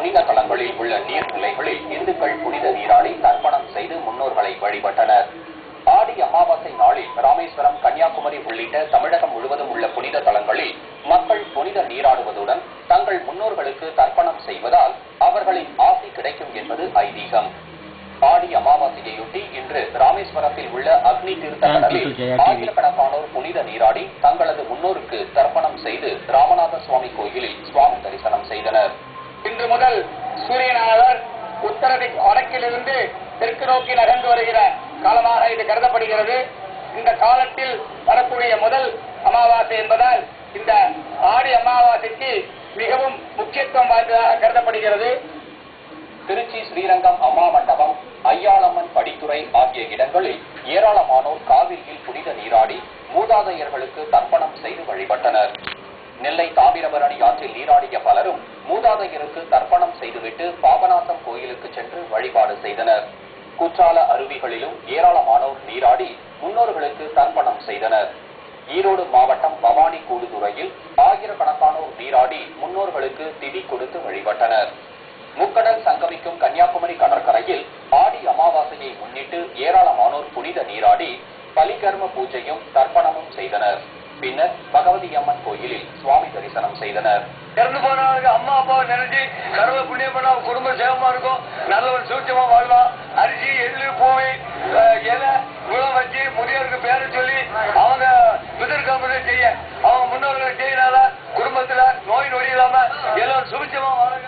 புனித தலங்களில் உள்ள நீர்நிலைகளில் இந்துக்கள் புனித நீராடி தர்ப்பணம் செய்து முன்னோர்களை வழிபட்டனர். ஆடி அமாவாசை நாளில் ராமேஸ்வரம், கன்னியாகுமரி உள்ளிட்ட தமிழகம் முழுவதும் உள்ள புனித தலங்களில் மக்கள் புனித நீராடுவதுடன் தங்கள் முன்னோர்களுக்கு தர்ப்பணம் செய்வதால் அவர்களின் ஆசி கிடைக்கும் என்பது ஐதீகம். ஆடி அமாவாசையையொட்டி இன்று ராமேஸ்வரத்தில் உள்ள அக்னி தீர்த்த கடலில் ஆயிரக்கணக்கானோர் புனித நீராடி தங்களது முன்னோருக்கு தர்ப்பணம் செய்து ராமநாத சுவாமி கோயிலில் சுவாமி தரிசனம் செய்தனர். இன்று முதல் சூரியனானவர் வடக்கிலிருந்து தெற்கு நோக்கி நகர்ந்து வருகிற காலமாக இது கருதப்படுகிறது. இந்த காலத்தில் வரக்கூடிய முதல் அமாவாசை என்பதால் இந்த ஆடி அமாவாசைக்கு மிகவும் முக்கியத்துவம் வாய்ந்ததாக கருதப்படுகிறது. திருச்சி ஸ்ரீரங்கம் அம்மா மண்டபம், ஐயாளம்மன் படித்துறை ஆகிய இடங்களில் ஏராளமானோர் காவிரியில் புனித நீராடி மூதாதையர்களுக்கு தர்ப்பணம் செய்து வழிபட்டனர். நெல்லை தாமிரபரணி ஆற்றில் நீராடிய பலரும் மூதாதையருக்கு தர்ப்பணம் செய்துவிட்டு பாபநாசம் கோயிலுக்கு சென்று வழிபாடு செய்தனர். குற்றால அருவிகளிலும் ஏராளமானோர் நீராடி முன்னோர்களுக்கு தர்ப்பணம் செய்தனர். ஈரோடு மாவட்டம் பவானி கூடுதுறையில் ஆயிரக்கணக்கானோர் நீராடி முன்னோர்களுக்கு திதி கொடுத்து வழிபட்டனர். முக்கடல் சங்கமிக்கும் கன்னியாகுமரி கடற்கரையில் ஆடி அமாவாசையை முன்னிட்டு ஏராளமானோர் புனித நீராடி பலிகர்ம பூஜையும் தர்ப்பணமும் செய்தனர். பின்னர் பகவதி அம்மன் கோயிலில் சுவாமி தரிசனம் செய்தனர். இறந்து போனவங்க அம்மா அப்பாவை நினைச்சு கடவுளை புண்ணியம் பண்ணா குடும்பம் சேவமா இருக்கும், நல்ல ஒரு சூட்சமா வாழ்வான். அரிசி, எள்ளு, பூவை, இலை குளம் வச்சு முதியோருக்கு பேரை சொல்லி அவங்க பிதற்காம செய்ய அவங்க முன்னோர்களை செய்யறதால குடும்பத்துல நோய் நொடி இல்லாம எல்லாரும் சுபிச்சமா வாழ.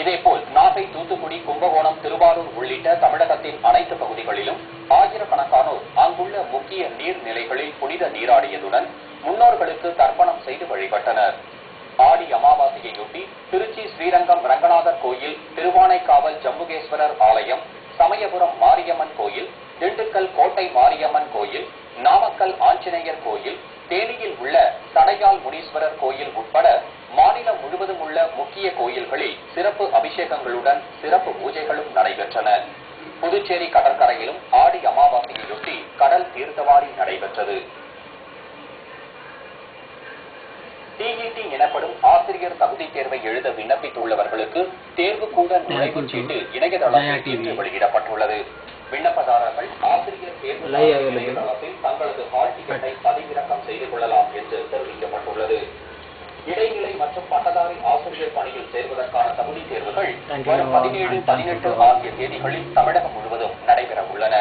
இதேபோல் நாகை, தூத்துக்குடி, கும்பகோணம், திருவாரூர் உள்ளிட்ட தமிழகத்தின் அனைத்து பகுதிகளிலும் ஆயிரக்கணக்கானோர் அங்குள்ள முக்கிய நீர்நிலைகளில் புனித நீராடியதுடன் முன்னோர்களுக்கு தர்ப்பணம் செய்து வழிபட்டனர். ஆடி அமாவாசையையொட்டி திருச்சி ஸ்ரீரங்கம் ரங்கநாதர் கோயில், திருவானைக்காவல் ஜம்புகேஸ்வரர் ஆலயம், சமயபுரம் மாரியம்மன் கோயில், திண்டுக்கல் கோட்டை மாரியம்மன் கோயில், நாமக்கல் ஆஞ்சநேயர் கோயில், தேனியில் உள்ள சடையால் முனீஸ்வரர் கோயில் உட்பட மாநிலம் முழுவதும் உள்ள முக்கிய கோயில்களில் சிறப்பு அபிஷேகங்களுடன் சிறப்பு பூஜைகளும் நடைபெற்றன. புதுச்சேரி கடற்கரையிலும் ஆடி அமாவாசையொட்டி கடல் தீர்த்தவாரி நடைபெற்றது. டிஇடி எனப்படும் ஆசிரியர் தகுதி தேர்வை எழுத விண்ணப்பித்துள்ளவர்களுக்கு தேர்வுக்கூட நுழைவுச் சீட்டு இணையதளத்தில் இன்று வெளியிடப்பட்டுள்ளது. விண்ணப்பதாரர்கள் ஆசிரியர் தேர்வு இணையதளத்தில் தங்களது ஹால் டிக்கெட்டை பதிவிறக்கம் செய்து கொள்ளலாம் என்று தெரிவிக்கப்பட்டுள்ளது. இடைநிலை மற்றும் பட்டதாரி ஆசிரியர் பணியில் சேர்வதற்கான தகுதி தேர்வுகள் வரும் 17, 18 ஆகிய தேதிகளில் தமிழகம் முழுவதும் நடைபெற உள்ளன.